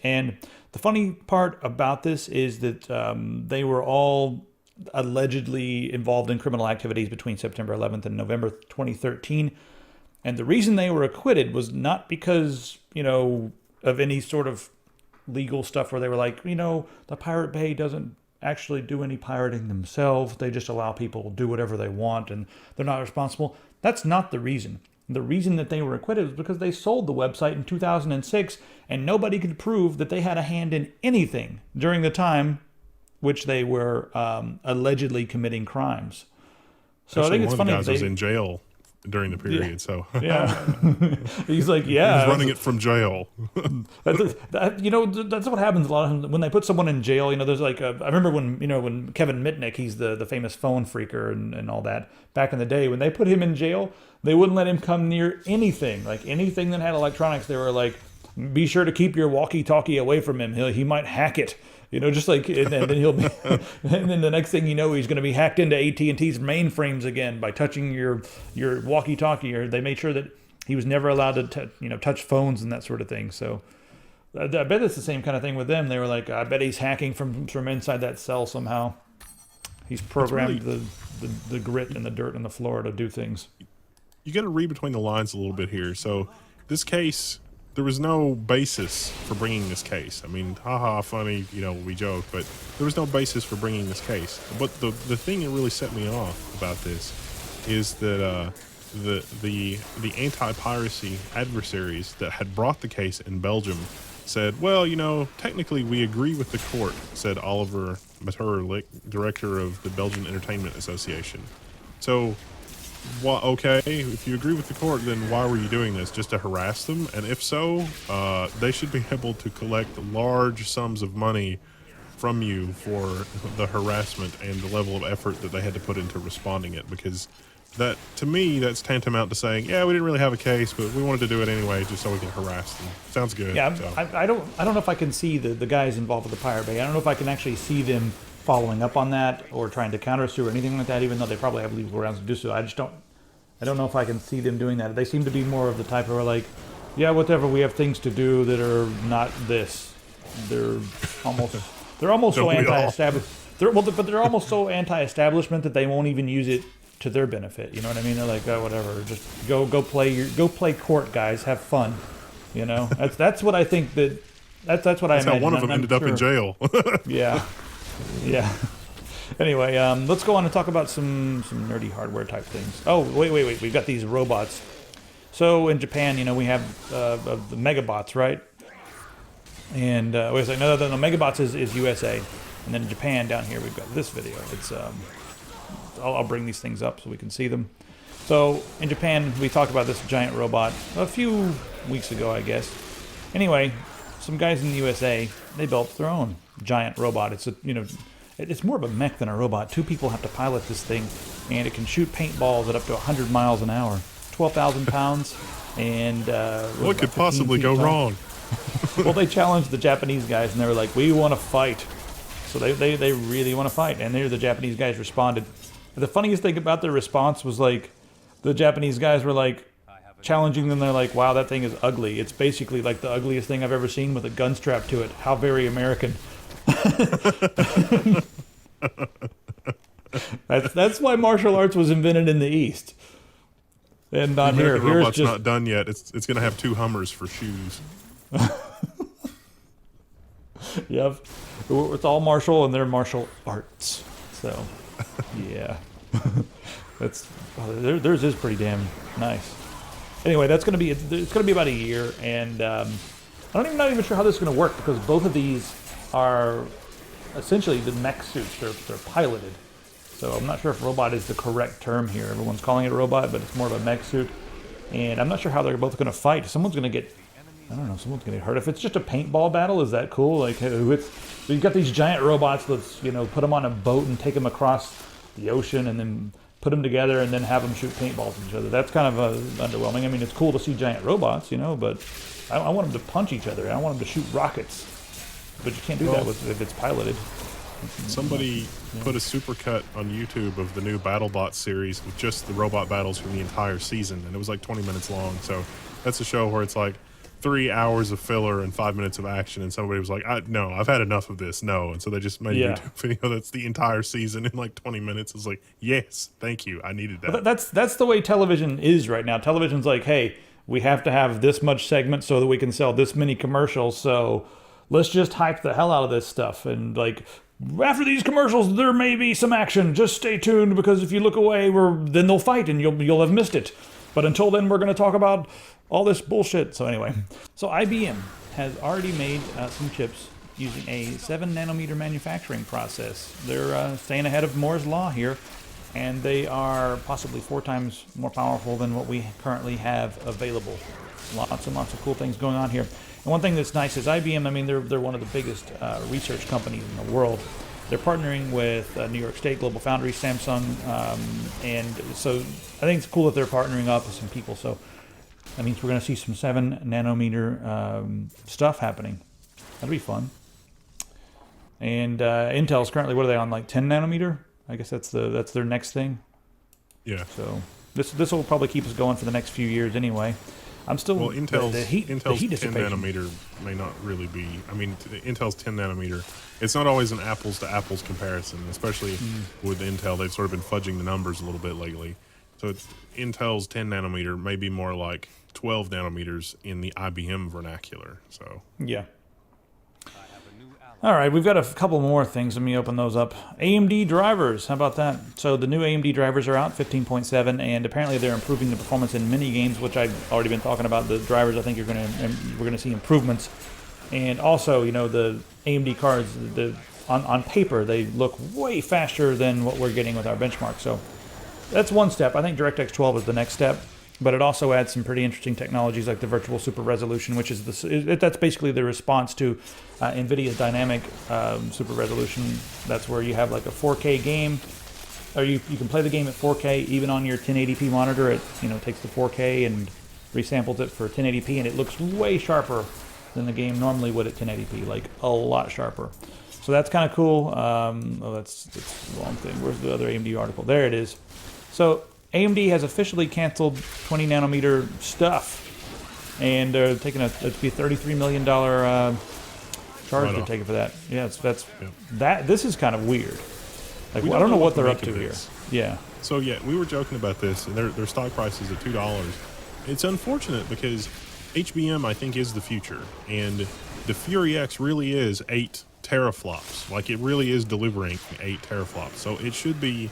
And the funny part about this is that they were all allegedly involved in criminal activities between September 11th and November 2013. And the reason they were acquitted was not because, of any sort of legal stuff where they were like, the Pirate Bay doesn't actually do any pirating themselves. They just allow people to do whatever they want and they're not responsible. That's not the reason. The reason that they were acquitted was because they sold the website in 2006 and nobody could prove that they had a hand in anything during the time which they were allegedly committing crimes. So actually, I think it's one funny. of the guys was in jail during the period, yeah, so yeah, he's like, yeah, he's running it from jail. That's what happens a lot of times when they put someone in jail. There's like I remember when Kevin Mitnick, he's the famous phone phreaker and all that back in the day. When they put him in jail, they wouldn't let him come near anything, like anything that had electronics. They were like, be sure to keep your walkie-talkie away from him. He might hack it. Just like, and then he'll be, and then the next thing you know, he's going to be hacked into AT&T's mainframes again by touching your walkie-talkie. Or they made sure that he was never allowed to, touch phones and that sort of thing. So I bet it's the same kind of thing with them. They were like, I bet he's hacking from inside that cell somehow. He's programmed the grit and the dirt and the floor to do things. You got to read between the lines a little bit here. So this case, there was no basis for bringing this case. I mean, haha, funny, we joke, but there was no basis for bringing this case. But the thing that really set me off about this is that the anti-piracy adversaries that had brought the case in Belgium said, well, technically we agree with the court, said Oliver Maturlik, director of the Belgian Entertainment Association. So, well, okay, if you agree with the court, then why were you doing this? Just to harass them? And if so, they should be able to collect large sums of money from you for the harassment and the level of effort that they had to put into responding it. Because that, to me, that's tantamount to saying, yeah, we didn't really have a case, but we wanted to do it anyway just so we can harass them. Sounds good. Yeah, so. I don't know if I can see the guys involved with the Pirate Bay. I don't know if I can actually see them following up on that or trying to countersue or anything like that, even though they probably have legal grounds to do so. I don't know if I can see them doing that. They seem to be more of the type who are like, yeah, whatever, we have things to do that are not this. They're almost so anti-establishment. They're almost so anti-establishment that they won't even use it to their benefit. You know what I mean? They're like, oh, whatever, just go play court, guys, have fun. That's what I think that's what I imagine. That's how one of them ended up in jail. Yeah. Anyway, let's go on and talk about some nerdy hardware type things. Oh, wait. We've got these robots. So in Japan, we have the Megabots, right? And wait a second. No, Megabots is USA. And then in Japan, down here, we've got this video. It's I'll bring these things up so we can see them. So in Japan, we talked about this giant robot a few weeks ago, I guess. Anyway, some guys in the USA, they built their own giant robot. It's it's more of a mech than a robot. 2 people have to pilot this thing, and it can shoot paintballs at up to 100 miles an hour, 12,000 pounds, and what could possibly go wrong? Well, they challenged the Japanese guys, and they were like, "We want to fight." So they really want to fight, and the Japanese guys responded. The funniest thing about their response was like, the Japanese guys were like challenging them. They're like, "Wow, that thing is ugly. It's basically like the ugliest thing I've ever seen with a gun strapped to it. How very American." That's why martial arts was invented in the East, and not the here. American Here's robot's just not done yet. It's gonna have 2 Hummers for shoes. Yep, it's all martial, and they're martial arts. So, yeah, theirs is pretty damn nice. Anyway, it's gonna be about a year, and not even sure how this is gonna work because both of these are essentially the mech suits. They're piloted. So I'm not sure if robot is the correct term here. Everyone's calling it a robot, but it's more of a mech suit. And I'm not sure how they're both going to fight. Someone's going to get hurt. If it's just a paintball battle, is that cool? Like, you've got these giant robots, let's, put them on a boat and take them across the ocean and then put them together and then have them shoot paintballs at each other. That's kind of underwhelming. I mean, it's cool to see giant robots, but I want them to punch each other. I don't want them to shoot rockets. But you can't do that if it's piloted. Somebody put a supercut on YouTube of the new BattleBot series with just the robot battles from the entire season, and it was like 20 minutes long. So that's a show where it's like, 3 hours of filler and 5 minutes of action, and somebody was like, no, I've had enough of this. No. And so they just made a Yeah. YouTube video that's the entire season in like 20 minutes. It's like, yes, thank you. I needed that. But that's the way television is right now. Television's like, hey, we have to have this much segment so that we can sell this many commercials. So let's just hype the hell out of this stuff. And like, after these commercials, there may be some action. Just stay tuned, because if you look away, then they'll fight and you'll have missed it. But until then, we're going to talk about all this bullshit. So anyway, so IBM has already made some chips using a 7 nanometer manufacturing process. They're staying ahead of Moore's law here, and they are possibly 4 times more powerful than what we currently have available. Lots and lots of cool things going on here. And one thing that's nice is IBM, I mean, they're one of the biggest research companies in the world. They're partnering with New York State, Global Foundries, Samsung, and so I think it's cool that they're partnering up with some people. So that means we're going to see some 7 nanometer stuff happening. That'll be fun. And Intel's currently, what are they on, like 10 nanometer? I guess that's their next thing. Yeah. So this will probably keep us going for the next few years anyway. I'm still Intel's the heat 10 dissipation. nanometer may not really be. I mean, Intel's 10 nanometer. It's not always an apples to apples comparison, especially with Intel. They've sort of been fudging the numbers a little bit lately. So Intel's 10 nanometer may be more like 12 nanometers in the IBM vernacular. So Yeah. All right, we've got a couple more things. Let me open those up. AMD drivers, how about that? So the new AMD drivers are out, 15.7, and apparently they're improving the performance in mini games, which I've already been talking about. The drivers, I think we're gonna see improvements, and also, you know, the AMD cards, on paper they look way faster than what we're getting with our benchmark. So that's one step. I think DirectX 12 is the next step. But it also adds some pretty interesting technologies like the virtual super resolution, which is that's basically the response to NVIDIA's dynamic super resolution. That's where you have like a 4K game, or you can play the game at 4K even on your 1080p monitor. It takes the 4K and resamples it for 1080p, and it looks way sharper than the game normally would at 1080p, like a lot sharper. So that's kind of cool. That's the wrong thing. Where's the other AMD article? There it is. So AMD has officially canceled 20 nanometer stuff, and they're taking it'd be a $33 million charge they're taking for that. Yeah, this is kind of weird. Like, I don't know what they're up to here. Yeah. So yeah, we were joking about this, and their stock price is at $2. It's unfortunate because HBM, I think, is the future, and the Fury X really is 8 teraflops. Like, it really is delivering 8 teraflops. So it should be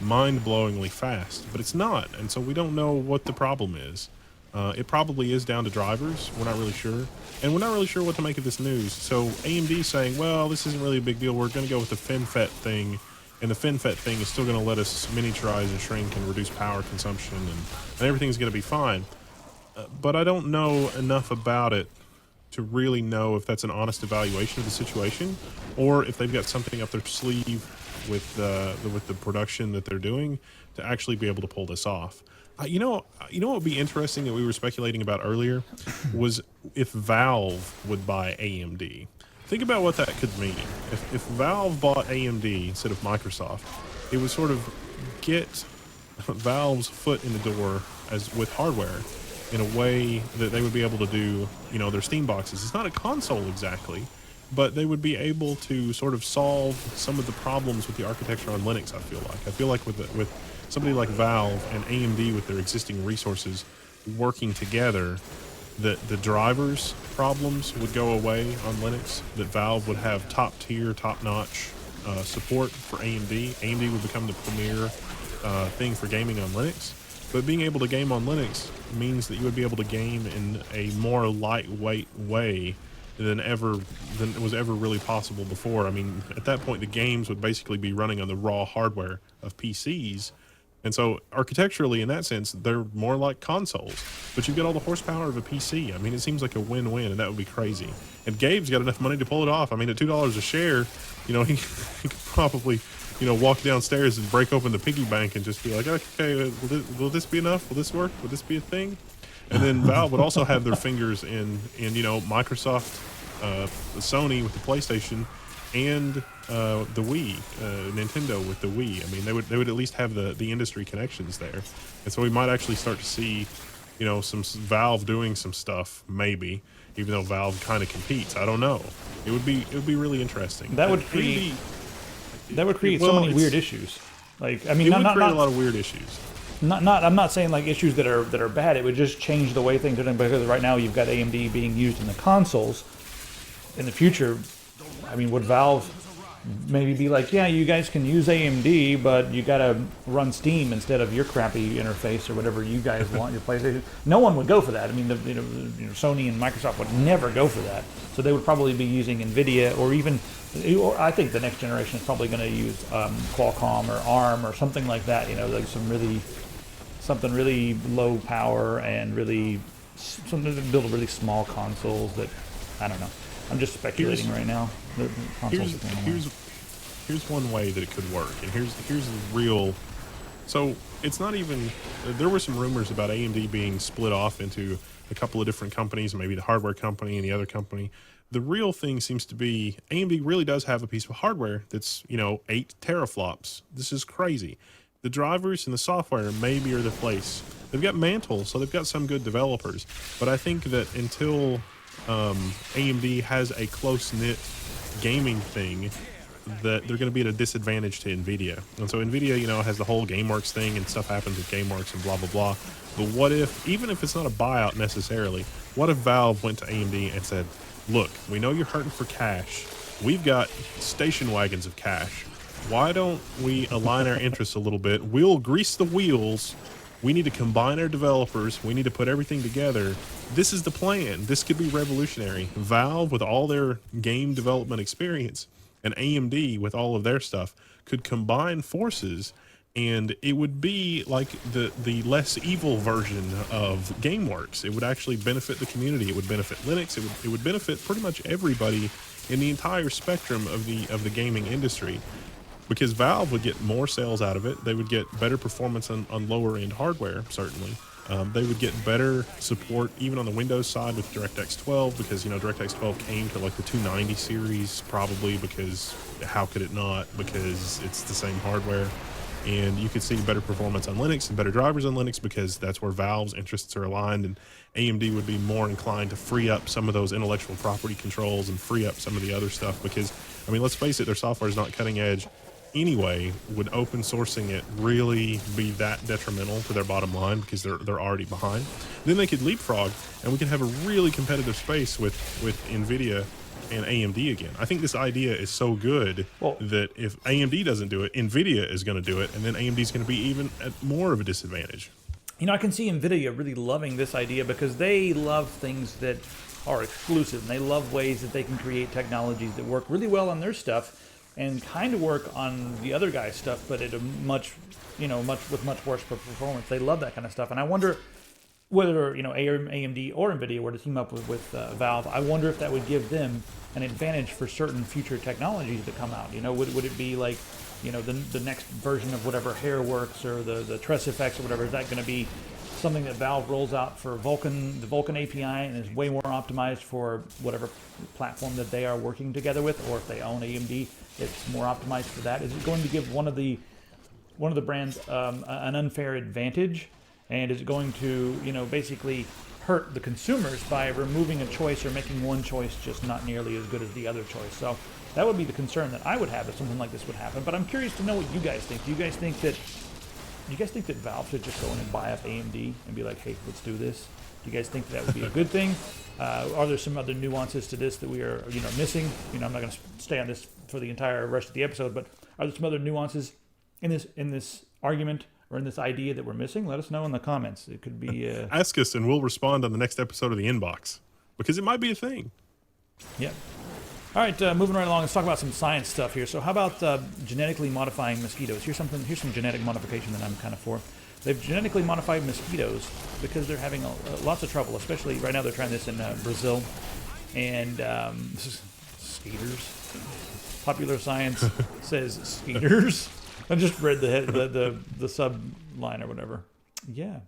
mind-blowingly fast, but it's not, and so we don't know what the problem is. It probably is down to drivers. We're not really sure, and we're not really sure what to make of this news. So AMD saying, well, this isn't really a big deal, we're going to go with the FinFET thing, and the FinFET thing is still going to let us miniaturize and shrink and reduce power consumption, and everything's going to be fine. But I don't know enough about it to really know if that's an honest evaluation of the situation, or if they've got something up their sleeve with the production that they're doing to actually be able to pull this off. You know what would be interesting that we were speculating about earlier was if Valve would buy AMD. Think about what that could mean. If Valve bought AMD instead of Microsoft, it would sort of get Valve's foot in the door with hardware in a way that they would be able to do, their Steam boxes. It's not a console exactly, but they would be able to sort of solve some of the problems with the architecture on Linux, I feel like with somebody like Valve and AMD with their existing resources working together, the drivers problems would go away on Linux, that Valve would have top-tier, top-notch support for AMD. AMD would become the premier thing for gaming on Linux. But being able to game on Linux means that you would be able to game in a more lightweight way than was ever really possible before. I mean, at that point, the games would basically be running on the raw hardware of PCs. And so architecturally, in that sense, they're more like consoles. But you've got all the horsepower of a PC. I mean, it seems like a win-win, and that would be crazy. And Gabe's got enough money to pull it off. I mean, at $2 a share, he could probably, walk downstairs and break open the piggy bank and just be like, okay, will this be enough? Will this work? Will this be a thing? And then Valve would also have their fingers in Microsoft, Sony with the PlayStation, and the Wii, Nintendo with the Wii. I mean, they would at least have the industry connections there, and so we might actually start to see some Valve doing some stuff, maybe, even though Valve kind of competes. I don't know. It would be really interesting. That would And create AMD, that would create so well, many weird issues. Like, I mean, it not would not create a not, lot of weird issues. not I'm not saying like issues that are bad. It would just change the way things are done, because right now you've got AMD being used in the consoles. In the future, I mean, would Valve maybe be like, yeah, you guys can use AMD, but you got to run Steam instead of your crappy interface or whatever you guys want your PlayStation? No one would go for that. I mean, Sony and Microsoft would never go for that. So they would probably be using NVIDIA, or I think the next generation is probably going to use Qualcomm or ARM or something like that. Like something really low power and something to build really small consoles that, I don't know. I'm just speculating right now. The consoles are going away. Here's one way that it could work, and here's the real. So it's not even. There were some rumors about AMD being split off into a couple of different companies, maybe the hardware company and the other company. The real thing seems to be AMD really does have a piece of hardware that's 8 teraflops. This is crazy. The drivers and the software maybe are the place. They've got Mantle, so they've got some good developers, but I think that until AMD has a close-knit gaming thing, that they're going to be at a disadvantage to NVIDIA. And so NVIDIA, has the whole GameWorks thing, and stuff happens with GameWorks and blah, blah, blah. But what if, even if it's not a buyout necessarily, what if Valve went to AMD and said, look, we know you're hurting for cash. We've got station wagons of cash. Why don't we align our interests a little bit? We'll grease the wheels. We need to combine our developers. We need to put everything together. This is the plan. This could be revolutionary. Valve, with all their game development experience, and AMD, with all of their stuff, could combine forces, and it would be like the less evil version of GameWorks. It would actually benefit the community. It would benefit Linux. It would benefit pretty much everybody in the entire spectrum of the gaming industry. Because Valve would get more sales out of it. They would get better performance on lower end hardware, certainly. They would get better support even on the Windows side with DirectX 12, because DirectX 12 came to like the 290 series, probably because how could it not? Because it's the same hardware. And you could see better performance on Linux and better drivers on Linux, because that's where Valve's interests are aligned, and AMD would be more inclined to free up some of those intellectual property controls and free up some of the other stuff, because, I mean, let's face it, their software is not cutting edge anyway. Would open sourcing it really be that detrimental to their bottom line, because they're already behind? Then they could leapfrog, and we can have a really competitive space with NVIDIA and AMD again. I think this idea is so good that if AMD doesn't do it, NVIDIA is going to do it, and then AMD is going to be even at more of a disadvantage. I can see NVIDIA really loving this idea, because they love things that are exclusive, and they love ways that they can create technologies that work really well on their stuff and kind of work on the other guy's stuff, but at a much worse performance. They love that kind of stuff, and I wonder whether AMD or NVIDIA were to team up with Valve. I wonder if that would give them an advantage for certain future technologies that come out. Would it be like the next version of whatever Hairworks or the TressFX or whatever? Is that going to be something that Valve rolls out for Vulkan, the Vulkan API, and is way more optimized for whatever platform that they are working together with? Or if they own AMD, it's more optimized for that. Is it going to give one of the brands an unfair advantage? And is it going to basically hurt the consumers by removing a choice or making one choice just not nearly as good as the other choice? So that would be the concern that I would have if something like this would happen. But I'm curious to know what you guys think. Do you guys think that Valve should just go in and buy up AMD and be like, hey, let's do this? Do you guys think that would be a good thing? Are there some other nuances to this that we are missing? I'm not going to stay on this for the entire rest of the episode, but are there some other nuances in this argument or in this idea that we're missing? Let us know in the comments. It could be ask us, and we'll respond on the next episode of the Inbox, because it might be a thing. Yeah. All right, moving right along, let's talk about some science stuff here. So how about genetically modifying mosquitoes? Here's some genetic modification that I'm kind of for. They've genetically modified mosquitoes because they're having lots of trouble, especially right now. They're trying this in Brazil. And skeeters. Popular Science says skeeters. I just read the subline or whatever. Yeah.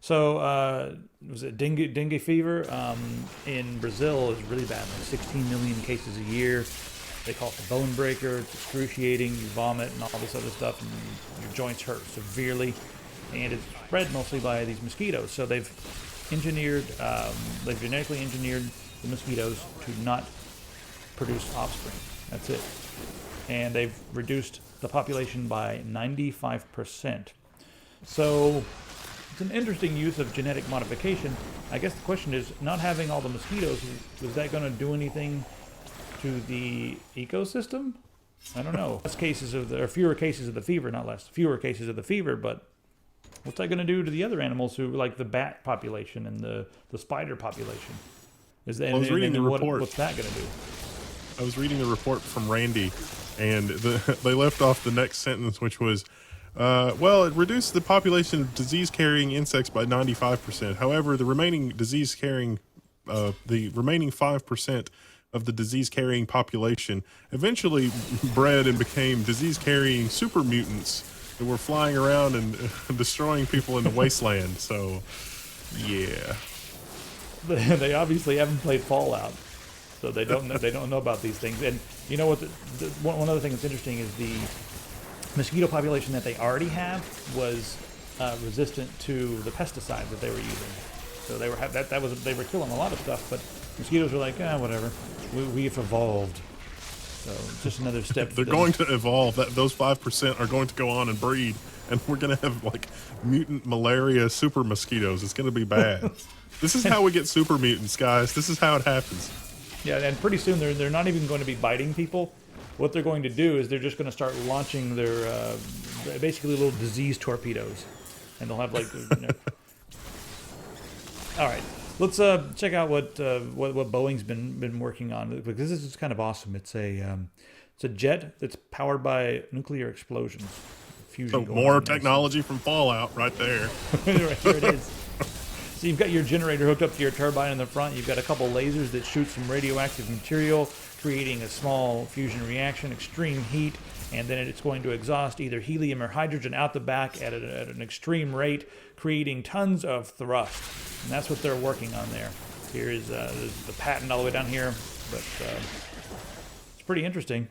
So was it dengue fever in Brazil is really bad. Like 16 million cases a year. They call it the bone breaker. It's excruciating. You vomit and all this other stuff, and your joints hurt severely. and it's spread mostly by these mosquitoes. So they've genetically engineered the mosquitoes to not produce offspring. That's it. And they've reduced the population by 95%. So it's an interesting use of genetic modification. I guess the question is, not having all the mosquitoes, was that going to do anything to the ecosystem? I don't know. Fewer cases of the fever, not less. Fewer cases of the fever, but what's that going to do to the other animals who, like the bat population and the spider population? I was reading the report. What's that going to do? I was reading the report from Randy, and they left off the next sentence, which was, well, it reduced the population of disease-carrying insects by 95%. However, the remaining 5% of the disease-carrying population eventually bred and became disease-carrying super mutants that were flying around and destroying people in the wasteland. So, yeah. They obviously haven't played Fallout, so they don't know about these things. And you know what? One other thing that's interesting is the mosquito population that they already have was resistant to the pesticides that they were using. So they were killing a lot of stuff, but mosquitoes were like, whatever. We've evolved. So just another step. They're going to evolve. Those 5% are going to go on and breed, and we're going to have like mutant malaria super mosquitoes. It's going to be bad. This is how we get super mutants, guys. This is how it happens. Yeah, and pretty soon they're not even going to be biting people. What they're going to do is they're just going to start launching their basically little disease torpedoes, and they'll have like. All right, let's check out what Boeing's been working on, because this is kind of awesome. It's a jet that's powered by nuclear explosions. Fusion. So more technology from Fallout right there. Right, here it is. So you've got your generator hooked up to your turbine in the front. You've got a couple lasers that shoot some radioactive material, creating a small fusion reaction, extreme heat, and then it's going to exhaust either helium or hydrogen out the back at an extreme rate, creating tons of thrust. And that's what they're working on there. Here is the patent all the way down here, but it's pretty interesting.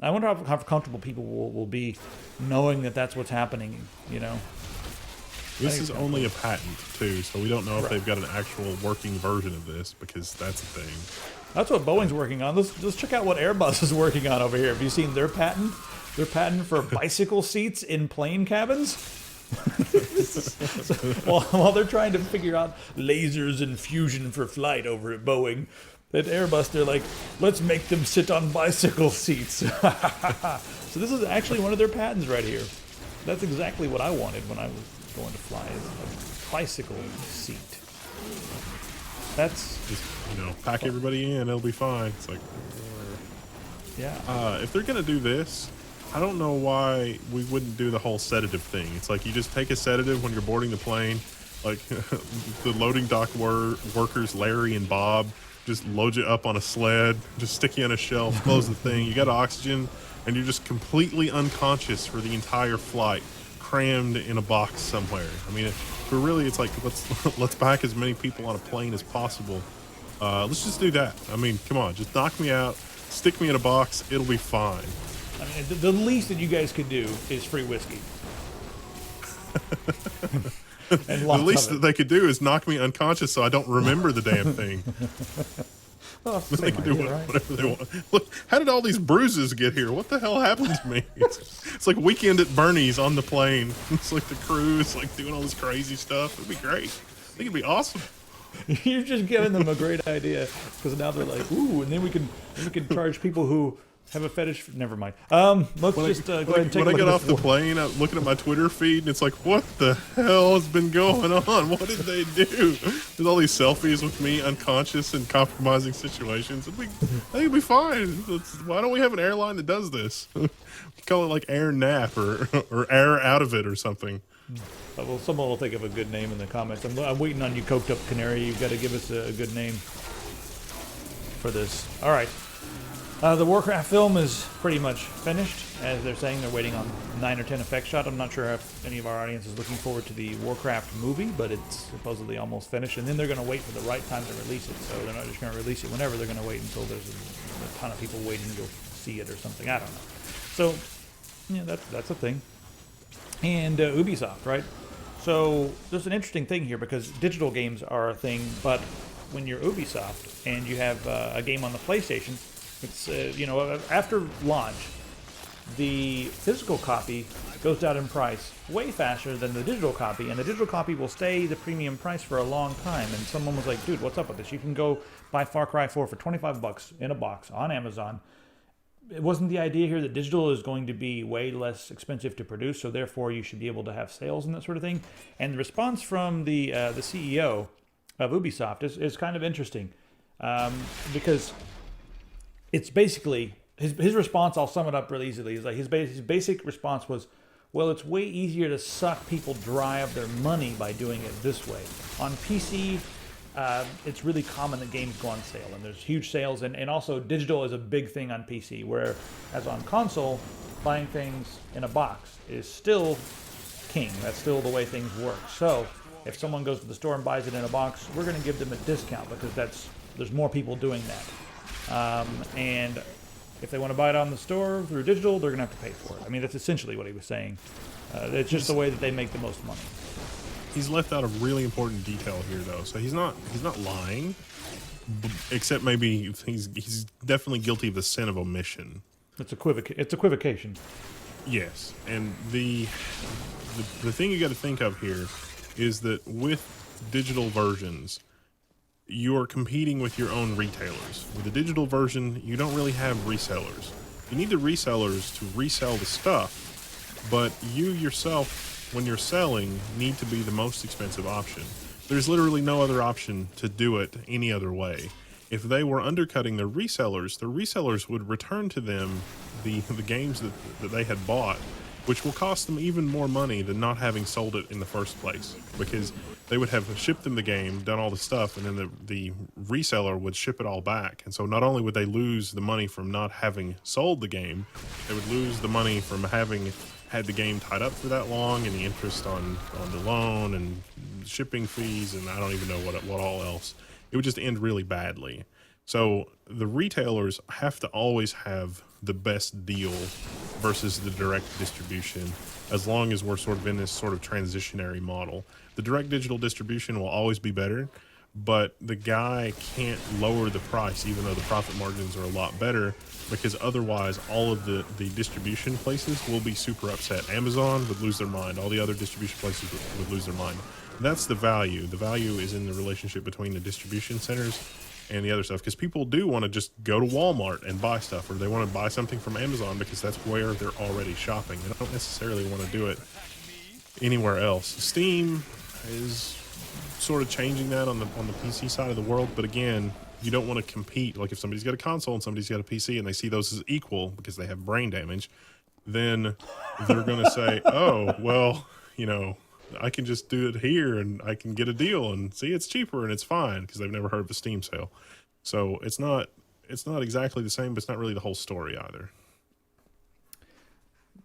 I wonder how comfortable people will be knowing that that's what's happening, you know? This is only a patent, too, so we don't know if they've got an actual working version of this, because that's a thing. That's what Boeing's working on. Let's check out what Airbus is working on over here. Have you seen their patent? Their patent for bicycle seats in plane cabins? So, while they're trying to figure out lasers and fusion for flight over at Boeing, at Airbus, they're like, let's make them sit on bicycle seats. So this is actually one of their patents right here. That's exactly what I wanted when I was going to fly, is a bicycle seat. That's just, pack everybody in, it'll be fine. It's like, yeah. If they're gonna do this, I don't know why we wouldn't do the whole sedative thing. It's like you just take a sedative when you're boarding the plane, like the loading dock workers Larry and Bob just load you up on a sled, just stick you on a shelf, close the thing, you got oxygen, and you're just completely unconscious for the entire flight, crammed in a box somewhere. I mean, it's like, let's pack as many people on a plane as possible. Let's just do that. I mean, come on, just knock me out, stick me in a box, it'll be fine. I mean, the least that you guys could do is free whiskey. And the least that they could do is knock me unconscious so I don't remember the damn thing. Well, they can do whatever they want. Look, how did all these bruises get here? What the hell happened to me? It's like Weekend at Bernie's on the plane. It's like the crew is like doing all this crazy stuff. It'd be great. I think it'd be awesome. You're just giving them a great idea, because now they're like, ooh, and then we can charge people who have a fetish. Never mind. Let's go ahead and take a look. When I get off the plane, I'm looking at my Twitter feed, and it's like, what the hell has been going on? What did they do? There's all these selfies with me unconscious in compromising situations. I think it'd be fine. Why don't we have an airline that does this? We call it like Air Nap or Air Out of It or something. Well, someone will think of a good name in the comments. I'm waiting on you, Coked Up Canary. You've got to give us a good name for this. All right. The Warcraft film is pretty much finished. As they're saying, they're waiting on 9 or 10 effect shot. I'm not sure if any of our audience is looking forward to the Warcraft movie, but it's supposedly almost finished. And then they're going to wait for the right time to release it. So they're not just going to release it whenever. They're going to wait until there's a ton of people waiting to go see it or something. I don't know. So, yeah, that's a thing. And Ubisoft, right? So there's an interesting thing here because digital games are a thing, but when you're Ubisoft and you have a game on the PlayStation, it's after launch, the physical copy goes down in price way faster than the digital copy, and the digital copy will stay the premium price for a long time. And someone was like, dude, what's up with this? You can go buy Far Cry 4 for 25 bucks in a box on Amazon. It wasn't the idea here that digital is going to be way less expensive to produce, so therefore you should be able to have sales and that sort of thing. And the response from the CEO of Ubisoft is kind of interesting, because it's basically his response. I'll sum it up really easily. Is like his basic response was, well, it's way easier to suck people dry of their money by doing it this way. On PC, it's really common that games go on sale, and there's huge sales, and also digital is a big thing on PC, whereas on console, buying things in a box is still king. That's still the way things work. So if someone goes to the store and buys it in a box, we're going to give them a discount because there's more people doing that. And if they want to buy it on the store through digital, they're going to have to pay for it. I mean, that's essentially what he was saying. It's just the way that they make the most money. He's left out a really important detail here, though. So he's not lying, except maybe he's definitely guilty of the sin of omission. It's equivocation. Yes, and the thing you got to think of here is that with digital versions, you're competing with your own retailers. With the digital version, you don't really have resellers. You need the resellers to resell the stuff, but you yourself, when you're selling, need to be the most expensive option. There's literally no other option to do it any other way. If they were undercutting the resellers would return to them the games that they had bought, which will cost them even more money than not having sold it in the first place, because they would have shipped them the game, done all the stuff, and then the reseller would ship it all back. And so not only would they lose the money from not having sold the game, they would lose the money from having had the game tied up for that long, and the interest on the loan and shipping fees, and I don't even know what all else. It would just end really badly. So the retailers have to always have the best deal versus the direct distribution, as long as we're sort of in this sort of transitionary model. The direct digital distribution will always be better, but the guy can't lower the price even though the profit margins are a lot better, because otherwise all of the distribution places will be super upset. Amazon would lose their mind. All the other distribution places would lose their mind. That's the value. The value is in the relationship between the distribution centers and the other stuff, because people do want to just go to Walmart and buy stuff, or they want to buy something from Amazon because that's where they're already shopping. They don't necessarily want to do it anywhere else. Steam is sort of changing that on the PC side of the world, but again, you don't want to compete. Like if somebody's got a console and somebody's got a PC and they see those as equal because they have brain damage, then they're going to say, oh, well, I can just do it here and I can get a deal and see it's cheaper and it's fine, because they've never heard of a Steam sale. So it's not exactly the same, but it's not really the whole story either.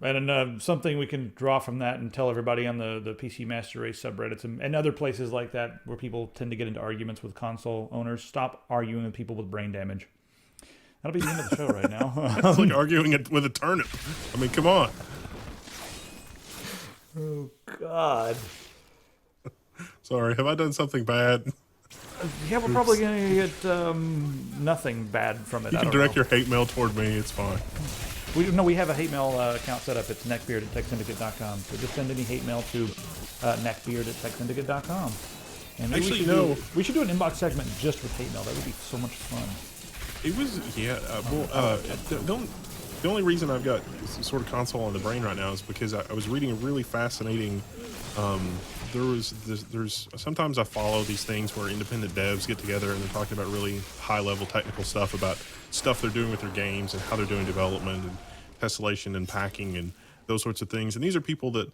And something we can draw from that and tell everybody on the PC Master Race subreddits and other places like that where people tend to get into arguments with console owners, stop arguing with people with brain damage. That'll be the end of the show right now. It's like arguing with a turnip. I mean, come on. Oh, God. Sorry, have I done something bad? Yeah, we're probably going to get nothing bad from it. You can direct your hate mail toward me. It's fine. We have a hate mail account set up. It's neckbeard@techsyndicate.com. So just send any hate mail to neckbeard@techsyndicate.com. And actually, we should do an inbox segment just with hate mail. That would be so much fun. It was, yeah. The only reason I've got sort of console on the brain right now is because I was reading a really fascinating. There's sometimes I follow these things where independent devs get together and they're talking about really high level technical stuff about stuff they're doing with their games and how they're doing development and tessellation and packing and those sorts of things. And these are people that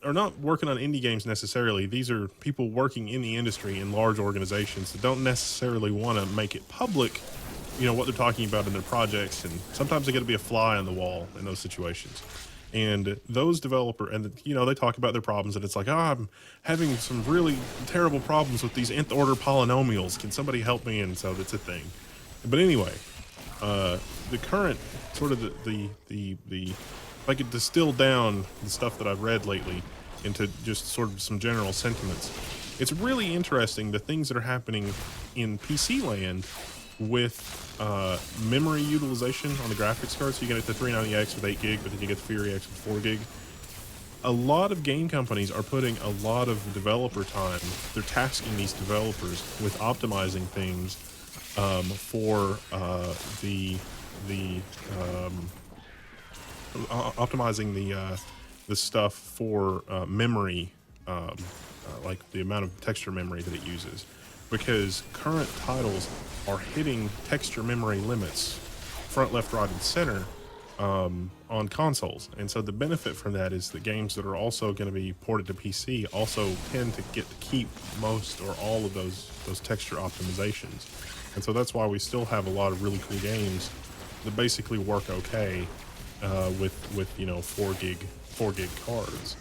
are not working on indie games necessarily. These are people working in the industry in large organizations that don't necessarily want to make it public, what they're talking about in their projects. And sometimes they got to be a fly on the wall in those situations. And those they talk about their problems, and it's like, I'm having some really terrible problems with these nth order polynomials. Can somebody help me? And so that's a thing. But anyway, the current sort of the if I could distill down the stuff that I've read lately, into just sort of some general sentiments. It's really interesting the things that are happening in PC land with memory utilization on the graphics card. So you get the 390X with 8 gig, but then you get the Fury X with 4 gig. A lot of game companies are putting a lot of developer time. They're tasking these developers with optimizing things for optimizing the stuff for memory, like the amount of texture memory that it uses, because current titles are hitting texture memory limits, front, left, right, and center, on consoles. And so the benefit from that is the games that are also going to be ported to PC also tend to get to keep most or all of those texture optimizations. And so that's why we still have a lot of really cool games that basically work okay with you know 4 gig cards,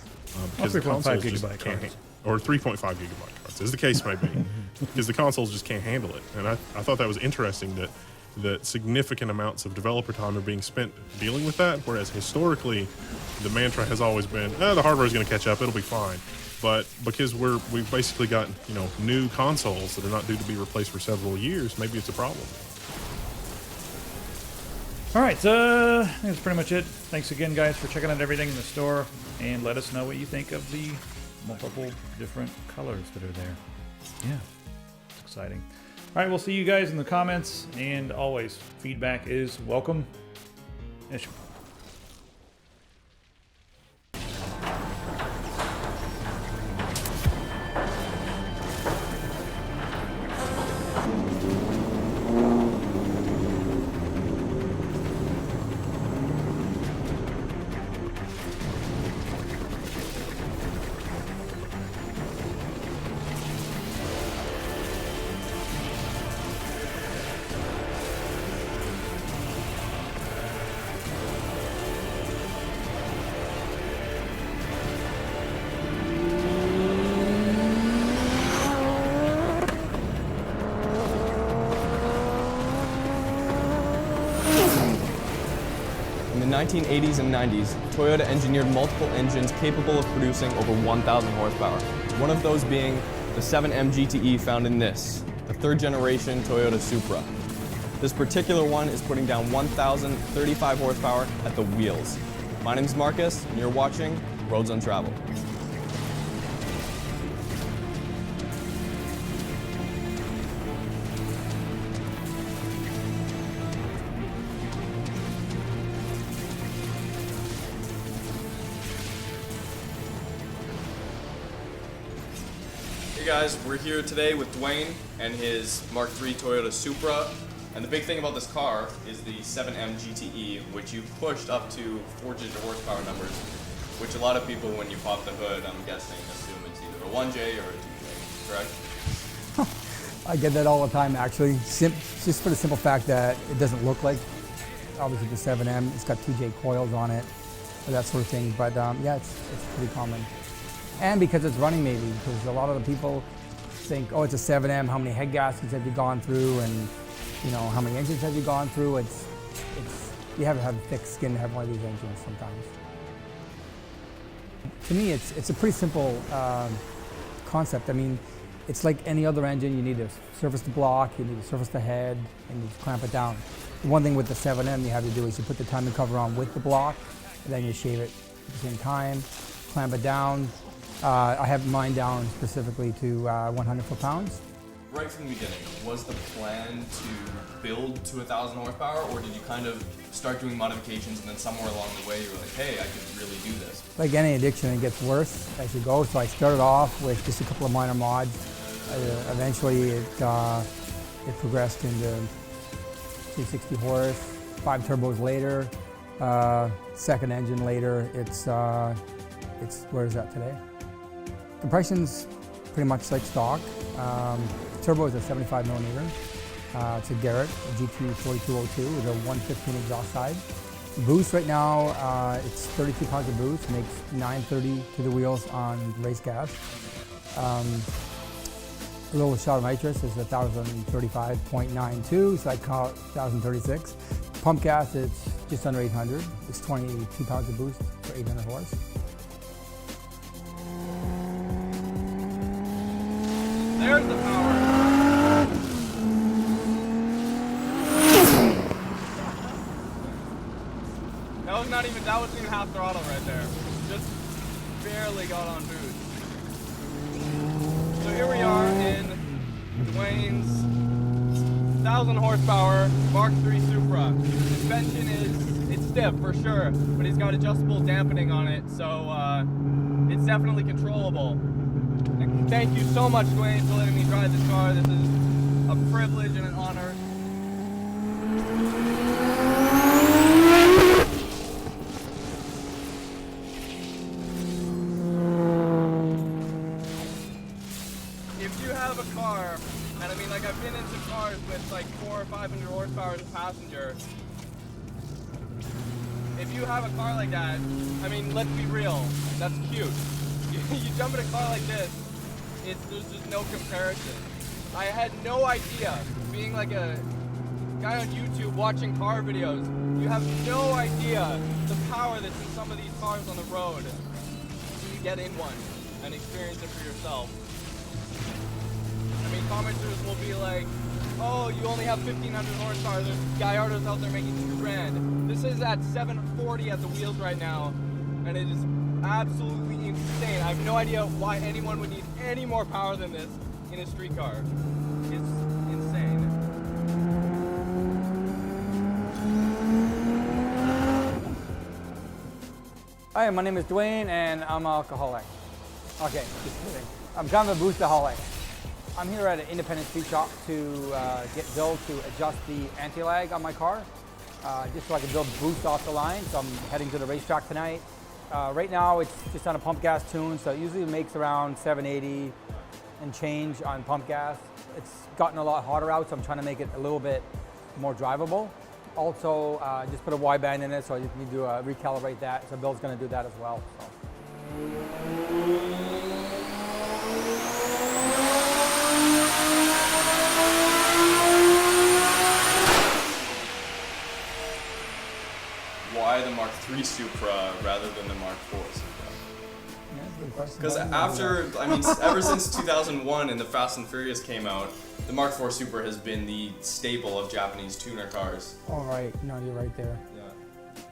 because the 3.5 consoles just gigabyte can't, cards. or 3.5 gigabyte cards, as the case may be, because the consoles just can't handle it. And I thought that was interesting that significant amounts of developer time are being spent dealing with that, whereas historically the mantra has always been, the hardware is going to catch up, it'll be fine. But because we've basically got, you know, new consoles that are not due to be replaced for several years, maybe it's a problem. All right, so I think that's pretty much it. Thanks again, guys, for checking out everything in the store, and let us know what you think of the multiple different colors that are there. Yeah, it's exciting. All right, we'll see you guys in the comments, and always, feedback is welcome. Ish. In the 1980s and 90s, Toyota engineered multiple engines capable of producing over 1,000 horsepower. One of those being the 7M GTE found in this, the third generation Toyota Supra. This particular one is putting down 1,035 horsepower at the wheels. My name's Marcus, and you're watching Roads Untraveled. Hey guys, we're here today with Dwayne and his Mark III Toyota Supra. And the big thing about this car is the 7M GTE, which you pushed up to 4-digit horsepower numbers, which a lot of people, when you pop the hood, I'm guessing, assume it's either a 1J or a 2J, correct? I get that all the time, actually. Just for the simple fact that it doesn't look like, obviously, the 7M. It's got 2J coils on it, or that sort of thing. But yeah, it's pretty common. And because it's running, maybe, because a lot of the people think, oh, it's a 7M, how many head gaskets have you gone through, and you know, how many engines have you gone through? It's you have to have thick skin to have one of these engines sometimes. To me, it's a pretty simple concept. I mean, it's like any other engine. You need to service the block, you need to service the head, and you just clamp it down. The one thing with the 7M you have to do is you put the timing cover on with the block, and then you shave it at the same time, clamp it down. I have mine down specifically to 100 foot-pounds. Right from the beginning, was the plan to build to 1,000 horsepower, or did you kind of start doing modifications and then somewhere along the way you were like, hey, I can really do this? Like any addiction, it gets worse as you go. So I started off with just a couple of minor mods. Eventually it progressed into 260 horse, 5 turbos later, second engine later. It's where is that today? Compression's pretty much like stock. Turbo is a 75 millimeter. It's a Garrett, a GT4202 with a 115 exhaust side. Boost right now, it's 32 pounds of boost, makes 930 to the wheels on race gas. A little shot of nitrous is 1,035.92, so I call it 1,036. Pump gas, it's just under 800. It's 22 pounds of boost for 800 horse. There's the power. That wasn't even half throttle right there. Just barely got on boost. So here we are in Dwayne's 1,000 horsepower Mark III Supra. Suspension it's stiff for sure, but he's got adjustable dampening on it, so it's definitely controllable. And thank you so much, Dwayne, for letting me drive this car. This is a privilege and an honor. If you have a car, and I mean, like, I've been into cars with like 400 or 500 horsepower as a passenger. If you have a car like that, I mean, let's be real, that's cute. You jump in a car like this, there's just no comparison. I had no idea, being like a guy on YouTube watching car videos, you have no idea the power that's in some of these cars on the road. You get in one and experience it for yourself. I mean, commenters will be like, oh, you only have 1,500 horsepower, there's Gallardos out there making $2,000. This is at 740 at the wheels right now, and it is absolutely insane. I have no idea why anyone would need any more power than this in a street car. It's insane. Hi, my name is Dwayne, and I'm an alcoholic. Okay, just kidding. I'm kind of a boostaholic. I'm here at an independent street shop to get Bill to adjust the anti-lag on my car, just so I can build boost off the line. So I'm heading to the racetrack tonight. Right now it's just on a pump gas tune, so it usually makes around 780 and change on pump gas. It's gotten a lot hotter out, so I'm trying to make it a little bit more drivable. Also, just put a wideband in it, so you can do recalibrate that. So Bill's going to do that as well. So. Why the Mark III Supra rather than the Mark IV Supra? Because ever since 2001 and the Fast and Furious came out, the Mark IV Supra has been the staple of Japanese tuner cars. All right, no, you're right there. Yeah.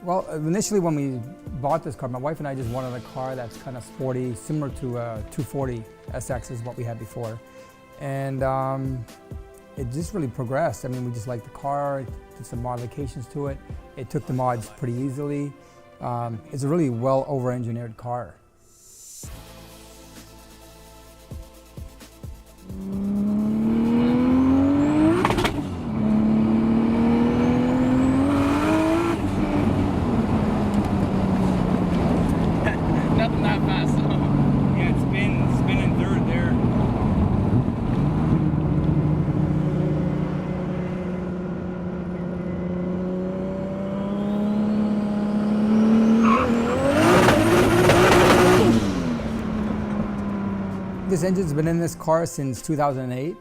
Well, initially when we bought this car, my wife and I just wanted a car that's kind of sporty, similar to a 240 SX is what we had before. And it just really progressed. I mean, we just liked the car, did some modifications to it. It took the mods pretty easily. It's a really well over-engineered car. Nothing that fast though. Yeah, it's spinning third there. This engine's been in this car since 2008.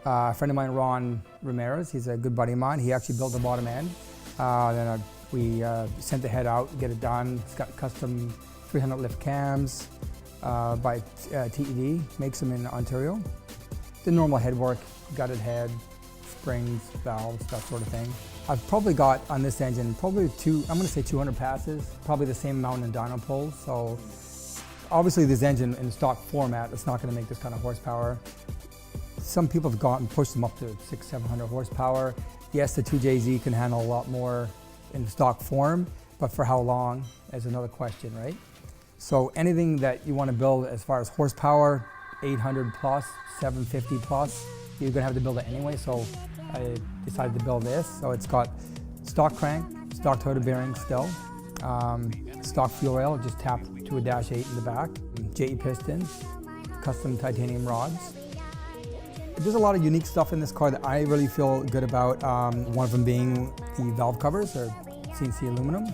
A friend of mine, Ron Ramirez, he's a good buddy of mine. He actually built the bottom end. Then we sent the head out, get it done. It's got custom 300 lift cams by TED, makes them in Ontario. The normal head work, gutted head, springs, valves, that sort of thing. I've probably got on this engine probably I'm going to say 200 passes, probably the same amount in dyno pulls. So obviously this engine in stock format, it's not going to make this kind of horsepower. Some people have gone and pushed them up to 600-700 horsepower. Yes, the 2JZ can handle a lot more in stock form, but for how long is another question, right? So anything that you want to build as far as horsepower, 800 plus, 750 plus, you're going to have to build it anyway, so I decided to build this. So it's got stock crank, stock Toyota bearings still, stock fuel rail, just tapped to a -8 in the back, JE pistons, custom titanium rods. There's a lot of unique stuff in this car that I really feel good about. One of them being the valve covers, or CNC aluminum.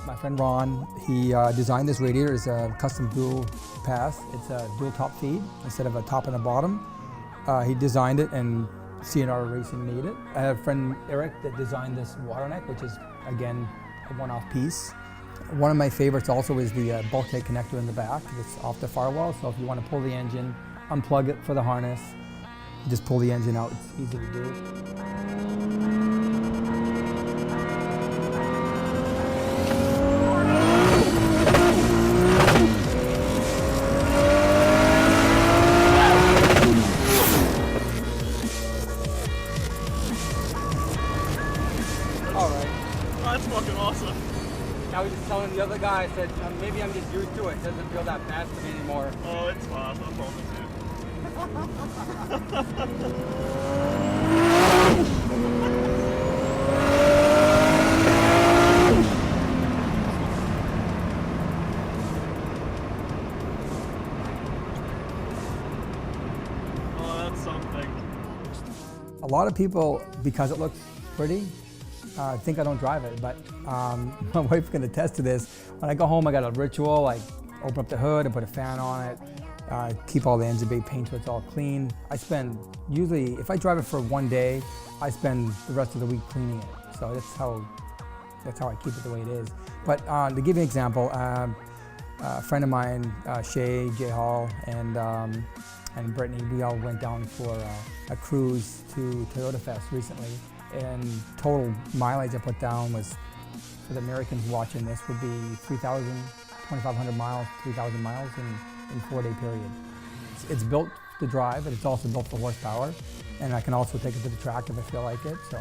My friend Ron, he designed this radiator. It's a custom dual pass. It's a dual top feed instead of a top and a bottom. He designed it and CNR Racing made it. I have a friend Eric that designed this water neck, which is again a one-off piece. One of my favorites also is the bulkhead connector in the back. It's off the firewall, so if you want to pull the engine, unplug it for the harness, Just pull the engine out, it's easy to do. All right. Oh, that's fucking awesome. I was just telling the other guy, I said, maybe I'm just used to it. It doesn't feel that bad to me anymore. Oh, it's awesome. I'm awesome, dude. Oh, that's something. A lot of people, because it looks pretty, think I don't drive it, but my wife can attest to this. When I go home, I got a ritual. I open up the hood, I put a fan on it, keep all the engine bay paint so it's all clean. I spend, usually, if I drive it for one day, I spend the rest of the week cleaning it. So that's how I keep it the way it is. But to give you an example, a friend of mine, Shay, Jay Hall, and Brittany, we all went down for a cruise to Toyota Fest recently. And total mileage I put down was, for the Americans watching this, would be 2,500 miles, 3,000 miles in a 4-day period. It's built to drive, but it's also built for horsepower. And I can also take it to the track if I feel like it. So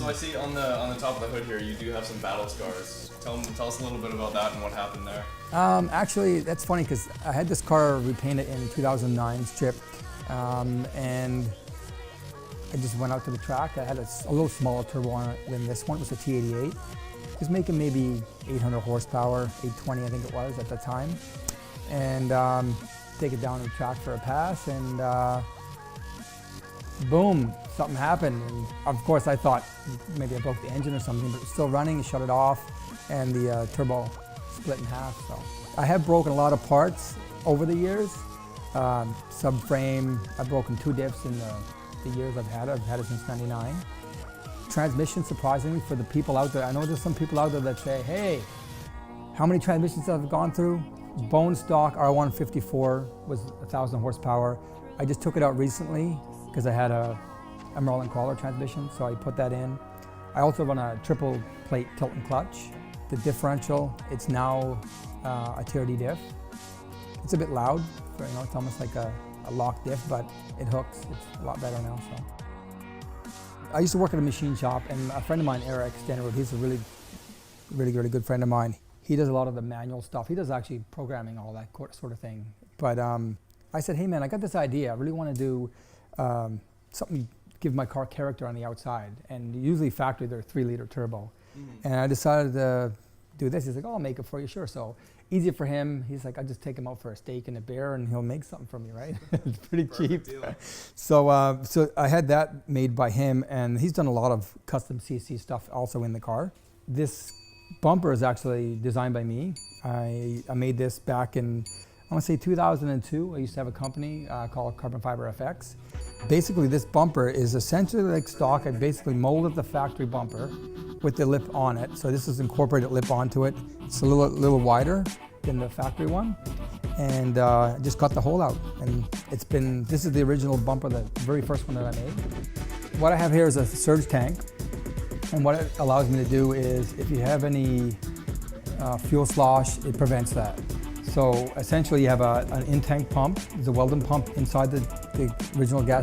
I see on the top of the hood here, you do have some battle scars. Tell us a little bit about that and what happened there. Actually, that's funny because I had this car repainted in 2009, stripped, and I just went out to the track. I had a little smaller turbo on it than this one. It was a T88. It was making maybe 800 horsepower, 820 I think it was at the time. And take it down to the track for a pass, and boom, something happened. And of course I thought maybe I broke the engine or something, but it was still running. I shut it off, and the turbo split in half. So I have broken a lot of parts over the years. Subframe, I've broken 2 diffs in the years I've had it. I've had it since '99. Transmission, surprisingly, for the people out there, I know there's some people out there that say, hey, how many transmissions have I gone through? Bone stock R154 was 1,000 horsepower. I just took it out recently because I had a Merlin crawler transmission, so I put that in. I also run a triple plate tilt and clutch. The differential, it's now a TRD diff. It's a bit loud, it's almost like a lock diff, but it hooks. It's a lot better now. So, I used to work at a machine shop, and a friend of mine, Eric Stanwood, he's a really good friend of mine. He does a lot of the manual stuff. He does actually programming, all that sort of thing. But I said, hey man, I got this idea. I really want to do something, give my car character on the outside. And usually factory, they're 3-liter turbo. And I decided to do this. He's like, oh, I'll make it for you, sure. So easier for him. He's like, I'll just take him out for a steak and a beer and he'll make something for me, right? It's pretty cheap. So, so I had that made by him, and he's done a lot of custom CC stuff also in the car. This bumper is actually designed by me. I made this back in, I want to say 2002. I used to have a company called Carbon Fiber FX. Basically, this bumper is essentially like stock. I basically molded the factory bumper with the lip on it. So this is incorporated lip onto it. It's a little wider than the factory one. And just cut the hole out. And this is the original bumper, the very first one that I made. What I have here is a surge tank. And what it allows me to do is, if you have any fuel slosh, it prevents that. So essentially you have an in-tank pump. There's a Weldon pump inside the original gas